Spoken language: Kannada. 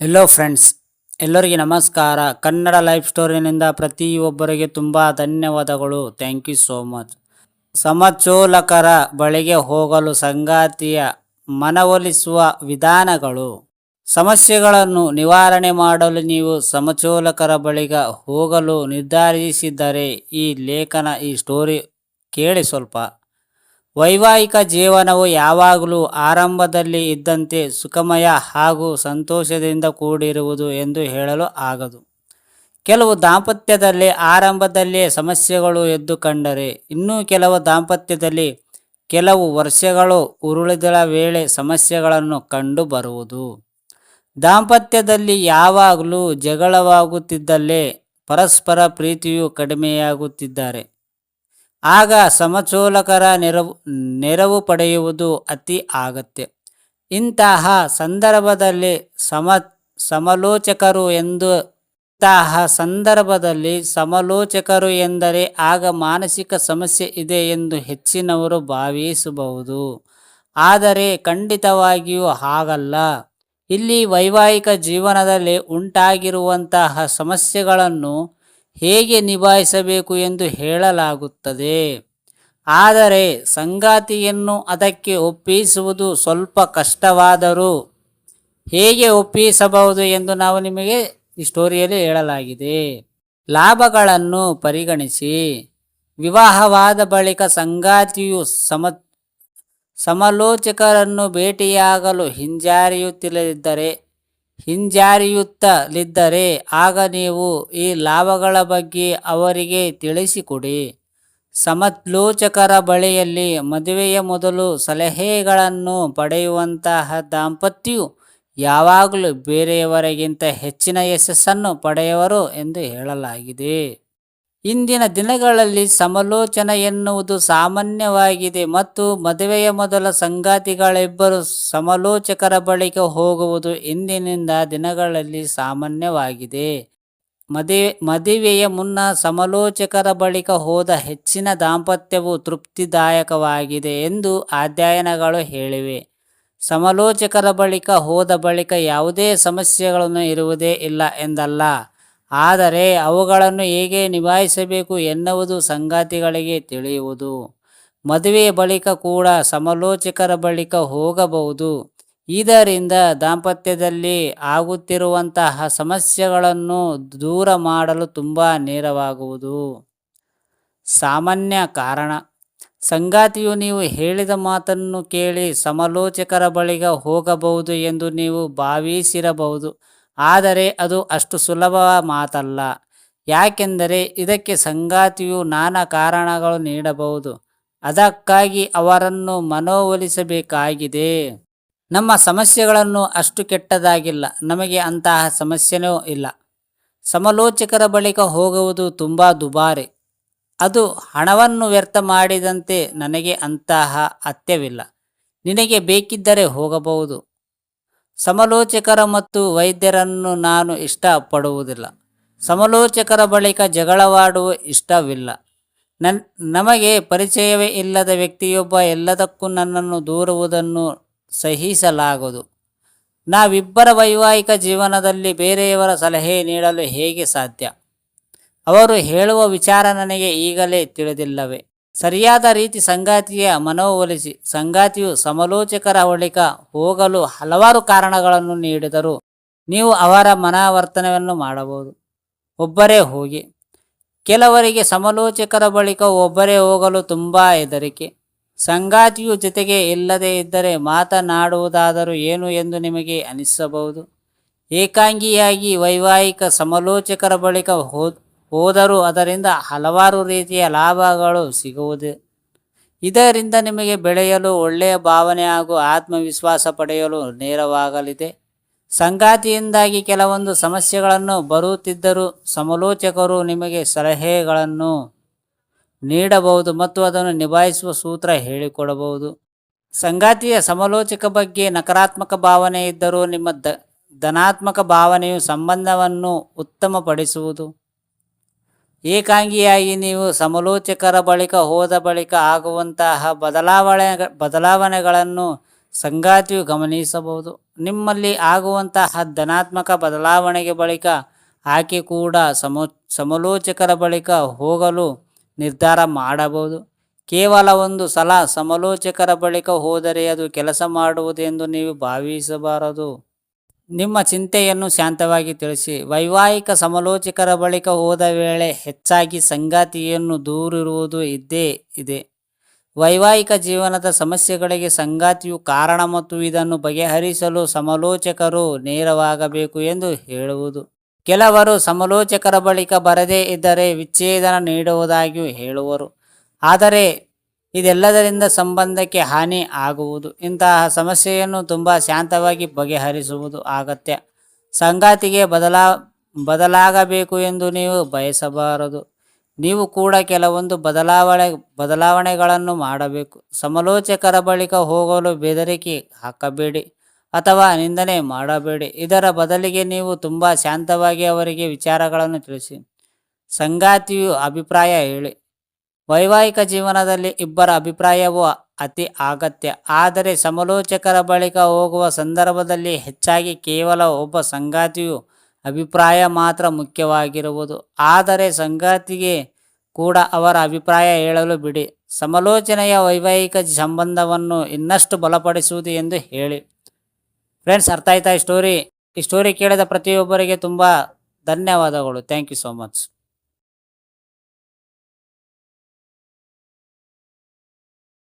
ಹೆಲೋ ಫ್ರೆಂಡ್ಸ್, ಎಲ್ಲರಿಗೆ ನಮಸ್ಕಾರ. ಕನ್ನಡ ಲೈಫ್ ಸ್ಟೋರಿನಿಂದ ಪ್ರತಿಯೊಬ್ಬರಿಗೆ ತುಂಬ ಧನ್ಯವಾದಗಳು. Thank you so much. ಸಮಚೋಲಕರ ಬಳಿಗೆ ಹೋಗಲು ಸಂಗಾತಿಯ ಮನವೊಲಿಸುವ ವಿಧಾನಗಳು. ಸಮಸ್ಯೆಗಳನ್ನು ನಿವಾರಣೆ ಮಾಡಲು ನೀವು ಸಮಚೋಲಕರ ಬಳಿಗೆ ಹೋಗಲು ನಿರ್ಧರಿಸಿದರೆ ಈ ಸ್ಟೋರಿ ಕೇಳಿ ಸ್ವಲ್ಪ. ವೈವಾಹಿಕ ಜೀವನವು ಯಾವಾಗಲೂ ಆರಂಭದಲ್ಲಿ ಇದ್ದಂತೆ ಸುಖಮಯ ಹಾಗೂ ಸಂತೋಷದಿಂದ ಕೂಡಿರುವುದು ಎಂದು ಹೇಳಲು ಆಗದು. ಕೆಲವು ದಾಂಪತ್ಯದಲ್ಲಿ ಆರಂಭದಲ್ಲೇ ಸಮಸ್ಯೆಗಳು ಎದ್ದು ಕಂಡರೆ, ಇನ್ನೂ ಕೆಲವು ದಾಂಪತ್ಯದಲ್ಲಿ ಕೆಲವು ವರ್ಷಗಳು ಉರುಳಿದ ವೇಳೆ ಸಮಸ್ಯೆಗಳನ್ನು ಕಂಡು ಬರುವುದು. ದಾಂಪತ್ಯದಲ್ಲಿ ಯಾವಾಗಲೂ ಜಗಳವಾಗುತ್ತಿದ್ದಲ್ಲೇ ಪರಸ್ಪರ ಪ್ರೀತಿಯು ಕಡಿಮೆಯಾಗುತ್ತಿದ್ದಾರೆ. ಆಗ ಸಮಚೋಲಕರ ನೆರವು ಪಡೆಯುವುದು ಅತಿ ಅಗತ್ಯ. ಇಂತಹ ಸಂದರ್ಭದಲ್ಲಿ ಸಮಲೋಚಕರು ಎಂದರೆ ಆಗ ಮಾನಸಿಕ ಸಮಸ್ಯೆ ಇದೆ ಎಂದು ಹೆಚ್ಚಿನವರು ಭಾವಿಸಬಹುದು. ಆದರೆ ಖಂಡಿತವಾಗಿಯೂ ಹಾಗಲ್ಲ. ಇಲ್ಲಿ ವೈವಾಹಿಕ ಜೀವನದಲ್ಲಿ ಉಂಟಾಗಿರುವಂತಹ ಸಮಸ್ಯೆಗಳನ್ನು ಹೇಗೆ ನಿಭಾಯಿಸಬೇಕು ಎಂದು ಹೇಳಲಾಗುತ್ತದೆ. ಆದರೆ ಸಂಗಾತಿಯನ್ನು ಅದಕ್ಕೆ ಒಪ್ಪಿಸುವುದು ಸ್ವಲ್ಪ ಕಷ್ಟವಾದರೂ ಹೇಗೆ ಒಪ್ಪಿಸಬಹುದು ಎಂದು ನಾವು ನಿಮಗೆ ಈ ಸ್ಟೋರಿಯಲ್ಲಿ ಹೇಳಲಾಗಿದೆ. ಲಾಭಗಳನ್ನು ಪರಿಗಣಿಸಿ. ವಿವಾಹವಾದ ಬಳಿಕ ಸಂಗಾತಿಯು ಸಮಲೋಚಕರನ್ನು ಭೇಟಿಯಾಗಲು ಹಿಂಜರಿಯುತ್ತಲಿದ್ದರೆ ಆಗ ನೀವು ಈ ಲಾಭಗಳ ಬಗ್ಗೆ ಅವರಿಗೆ ತಿಳಿಸಿಕೊಡಿ. ಸಮಲೋಚಕರ ಬಳಿಯಲ್ಲಿ ಮದುವೆಯ ಮೊದಲು ಸಲಹೆಗಳನ್ನು ಪಡೆಯುವಂತಹ ದಾಂಪತ್ಯವು ಯಾವಾಗಲೂ ಬೇರೆಯವರಿಗಿಂತ ಹೆಚ್ಚಿನ ಯಶಸ್ಸನ್ನು ಪಡೆಯುವರು ಎಂದು ಹೇಳಲಾಗಿದೆ. ಇಂದಿನ ದಿನಗಳಲ್ಲಿ ಸಮಾಲೋಚನೆ ಎನ್ನುವುದು ಸಾಮಾನ್ಯವಾಗಿದೆ ಮತ್ತು ಮದುವೆಯ ಮೊದಲ ಸಂಗಾತಿಗಳಿಬ್ಬರು ಸಮಾಲೋಚಕರ ಬಳಿಗೆ ಹೋಗುವುದು ಇಂದಿನ ದಿನಗಳಲ್ಲಿ ಸಾಮಾನ್ಯವಾಗಿದೆ. ಮದುವೆಯ ಮುನ್ನ ಸಮಾಲೋಚಕರ ಬಳಿಕ ಹೋದ ಹೆಚ್ಚಿನ ದಾಂಪತ್ಯವು ತೃಪ್ತಿದಾಯಕವಾಗಿದೆ ಎಂದು ಅಧ್ಯಯನಗಳು ಹೇಳಿವೆ. ಸಮಾಲೋಚಕರ ಬಳಿಕ ಹೋದ ಬಳಿಕ ಯಾವುದೇ ಸಮಸ್ಯೆಗಳನ್ನು ಇರುವುದೇ ಇಲ್ಲ ಎಂದಲ್ಲ, ಆದರೆ ಅವುಗಳನ್ನು ಹೇಗೆ ನಿಭಾಯಿಸಬೇಕು ಎನ್ನುವುದು ಸಂಗಾತಿಗಳಿಗೆ ತಿಳಿಯುವುದು. ಮದುವೆಯ ಬಳಿಕ ಕೂಡ ಸಮಾಲೋಚಕರ ಬಳಿಕ ಹೋಗಬಹುದು. ಇದರಿಂದ ದಾಂಪತ್ಯದಲ್ಲಿ ಆಗುತ್ತಿರುವಂತಹ ಸಮಸ್ಯೆಗಳನ್ನು ದೂರ ಮಾಡಲು ತುಂಬ ನೆರವಾಗುವುದು. ಸಾಮಾನ್ಯ ಕಾರಣ. ಸಂಗಾತಿಯು ನೀವು ಹೇಳಿದ ಮಾತನ್ನು ಕೇಳಿ ಸಮಾಲೋಚಕರ ಬಳಿಗೆ ಹೋಗಬಹುದು ಎಂದು ನೀವು ಭಾವಿಸಿರಬಹುದು. ಆದರೆ ಅದು ಅಷ್ಟು ಸುಲಭ ಮಾತಲ್ಲ. ಯಾಕೆಂದರೆ ಇದಕ್ಕೆ ಸಂಗಾತಿಯು ನಾನಾ ಕಾರಣಗಳು ನೀಡಬಹುದು. ಅದಕ್ಕಾಗಿ ಅವರನ್ನು ಮನವೊಲಿಸಬೇಕಾಗಿದೆ. ನಮ್ಮ ಸಮಸ್ಯೆಗಳನ್ನು ಅಷ್ಟು ಕೆಟ್ಟದಾಗಿಲ್ಲ, ನಮಗೆ ಅಂತಹ ಸಮಸ್ಯೆನೂ ಇಲ್ಲ. ಸಮಾಲೋಚಕರ ಬಳಿಕ ಹೋಗುವುದು ತುಂಬ ದುಬಾರಿ. ಅದು ಹಣವನ್ನು ವ್ಯರ್ಥ ಮಾಡಿದಂತೆ. ನನಗೆ ಅಂತಹ ಅತ್ಯವಿಲ್ಲ. ನಿನಗೆ ಬೇಕಿದ್ದರೆ ಹೋಗಬಹುದು. ಸಮಾಲೋಚಕರ ಮತ್ತು ವೈದ್ಯರನ್ನು ನಾನು ಇಷ್ಟಪಡುವುದಿಲ್ಲ. ಸಮಾಲೋಚಕರ ಬಳಿಕ ಜಗಳವಾಡುವ ಇಷ್ಟವಿಲ್ಲ. ನಮಗೆ ಪರಿಚಯವೇ ಇಲ್ಲದ ವ್ಯಕ್ತಿಯೊಬ್ಬ ಎಲ್ಲದಕ್ಕೂ ನನ್ನನ್ನು ದೂರುವುದನ್ನು ಸಹಿಸಲಾಗದು. ನಾವಿಬ್ಬರ ವೈವಾಹಿಕ ಜೀವನದಲ್ಲಿ ಬೇರೆಯವರ ಸಲಹೆ ನೀಡಲು ಹೇಗೆ ಸಾಧ್ಯ? ಅವರು ಹೇಳುವ ವಿಚಾರ ನನಗೆ ಈಗಲೇ ತಿಳಿದಿಲ್ಲವೇ? ಸರಿಯಾದ ರೀತಿ ಸಂಗಾತಿಯ ಮನವೊಲಿಸಿ. ಸಂಗಾತಿಯು ಸಮಾಲೋಚಕರ ಬಳಿಕ ಹೋಗಲು ಹಲವಾರು ಕಾರಣಗಳನ್ನು ನೀಡಿದರೂ ನೀವು ಅವರ ಮನವರ್ತನೆಯನ್ನು ಮಾಡಬಹುದು. ಒಬ್ಬರೇ ಹೋಗಿ. ಕೆಲವರಿಗೆ ಸಮಾಲೋಚಕರ ಬಳಿಕ ಒಬ್ಬರೇ ಹೋಗಲು ತುಂಬ ಹೆದರಿಕೆ. ಸಂಗಾತಿಯು ಜೊತೆಗೆ ಇಲ್ಲದೇ ಇದ್ದರೆ ಮಾತನಾಡುವುದಾದರೂ ಏನು ಎಂದು ನಿಮಗೆ ಅನಿಸಬಹುದು. ಏಕಾಂಗಿಯಾಗಿ ವೈವಾಹಿಕ ಸಮಾಲೋಚಕರ ಬಳಿಕ ಹೋದರೂ ಅದರಿಂದ ಹಲವಾರು ರೀತಿಯ ಲಾಭಗಳು ಸಿಗುವುದು. ಇದರಿಂದ ನಿಮಗೆ ಬೆಳೆಯಲು, ಒಳ್ಳೆಯ ಭಾವನೆ ಹಾಗೂ ಆತ್ಮವಿಶ್ವಾಸ ಪಡೆಯಲು ನೆರವಾಗಲಿದೆ. ಸಂಗಾತಿಯಿಂದಾಗಿ ಕೆಲವೊಂದು ಸಮಸ್ಯೆಗಳನ್ನು ಬರುತ್ತಿದ್ದರೂ ಸಮಾಲೋಚಕರು ನಿಮಗೆ ಸಲಹೆಗಳನ್ನು ನೀಡಬಹುದು ಮತ್ತು ಅದನ್ನು ನಿಭಾಯಿಸುವ ಸೂತ್ರ ಹೇಳಿಕೊಡಬಹುದು. ಸಂಗಾತಿಯ ಸಮಾಲೋಚಕ ಬಗ್ಗೆ ನಕಾರಾತ್ಮಕ ಭಾವನೆ ಇದ್ದರೂ ನಿಮ್ಮ ಧನಾತ್ಮಕ ಭಾವನೆಯು ಸಂಬಂಧವನ್ನು ಉತ್ತಮಪಡಿಸುವುದು. ಏಕಾಂಗಿಯಾಗಿ ನೀವು ಸಮಾಲೋಚಕರ ಬಳಿಕ ಹೋದ ಬಳಿಕ ಆಗುವಂತಹ ಬದಲಾವಣೆಗಳನ್ನು ಸಂಗಾತಿಯು ಗಮನಿಸಬಹುದು. ನಿಮ್ಮಲ್ಲಿ ಆಗುವಂತಹ ಧನಾತ್ಮಕ ಬದಲಾವಣೆಗೆ ಬಳಿಕ ಆಕೆ ಕೂಡ ಸಮಾಲೋಚಕರ ಬಳಿಕ ಹೋಗಲು ನಿರ್ಧಾರ ಮಾಡಬಹುದು. ಕೇವಲ ಒಂದು ಸಲ ಸಮಾಲೋಚಕರ ಬಳಿಕ ಹೋದರೆ ಅದು ಕೆಲಸ ಮಾಡುವುದೆಂದು ನೀವು ಭಾವಿಸಬಾರದು. ನಿಮ್ಮ ಚಿಂತೆಯನ್ನು ಶಾಂತವಾಗಿ ತಿಳಿಸಿ. ವೈವಾಹಿಕ ಸಮಾಲೋಚಕರ ಬಳಿಕ ಹೋದ ವೇಳೆ ಹೆಚ್ಚಾಗಿ ಸಂಗಾತಿಯನ್ನು ದೂರಿರುವುದು ಇದ್ದೇ ಇದೆ. ವೈವಾಹಿಕ ಜೀವನದ ಸಮಸ್ಯೆಗಳಿಗೆ ಸಂಗಾತಿಯು ಕಾರಣ ಮತ್ತು ಇದನ್ನು ಬಗೆಹರಿಸಲು ಸಮಾಲೋಚಕರು ನೇರವಾಗಬೇಕು ಎಂದು ಹೇಳುವುದು. ಕೆಲವರು ಸಮಾಲೋಚಕರ ಬಳಿಕ ಬರದೇ ಇದ್ದರೆ ವಿಚ್ಛೇದನ ನೀಡುವುದಾಗಿಯೂ ಹೇಳುವರು. ಆದರೆ ಇದೆಲ್ಲದರಿಂದ ಸಂಬಂಧಕ್ಕೆ ಹಾನಿ ಆಗುವುದು. ಇಂತಹ ಸಮಸ್ಯೆಯನ್ನು ತುಂಬ ಶಾಂತವಾಗಿ ಬಗೆಹರಿಸುವುದು ಅಗತ್ಯ. ಸಂಗಾತಿಗೆ ಬದಲಾಗಬೇಕು ಎಂದು ನೀವು ಬಯಸಬಾರದು. ನೀವು ಕೂಡ ಕೆಲವೊಂದು ಬದಲಾವಣೆಗಳನ್ನು ಮಾಡಬೇಕು. ಸಮಾಲೋಚಕರ ಬಳಿಕ ಹೋಗಲು ಬೆದರಿಕೆ ಹಾಕಬೇಡಿ ಅಥವಾ ನಿಂದನೆ ಮಾಡಬೇಡಿ. ಇದರ ಬದಲಿಗೆ ನೀವು ತುಂಬ ಶಾಂತವಾಗಿ ಅವರಿಗೆ ವಿಚಾರಗಳನ್ನು ತಿಳಿಸಿ. ಸಂಗಾತಿಯು ಅಭಿಪ್ರಾಯ ಹೇಳಿ. ವೈವಾಹಿಕ ಜೀವನದಲ್ಲಿ ಇಬ್ಬರ ಅಭಿಪ್ರಾಯವು ಅತಿ ಅಗತ್ಯ. ಆದರೆ ಸಮಾಲೋಚಕರ ಬಳಿಕ ಹೋಗುವ ಸಂದರ್ಭದಲ್ಲಿ ಹೆಚ್ಚಾಗಿ ಕೇವಲ ಒಬ್ಬ ಸಂಗಾತಿಯು ಅಭಿಪ್ರಾಯ ಮಾತ್ರ ಮುಖ್ಯವಾಗಿರುವುದು. ಆದರೆ ಸಂಗಾತಿಗೆ ಕೂಡ ಅವರ ಅಭಿಪ್ರಾಯ ಹೇಳಲು ಬಿಡಿ. ಸಮಾಲೋಚನೆಯ ವೈವಾಹಿಕ ಸಂಬಂಧವನ್ನು ಇನ್ನಷ್ಟು ಬಲಪಡಿಸುವುದು ಎಂದು ಹೇಳಿ. ಫ್ರೆಂಡ್ಸ್, ಅರ್ಥ ಆಯ್ತಾ ಈ ಸ್ಟೋರಿ ಕೇಳಿದ ಪ್ರತಿಯೊಬ್ಬರಿಗೆ ತುಂಬ ಧನ್ಯವಾದಗಳು. Thank you so much.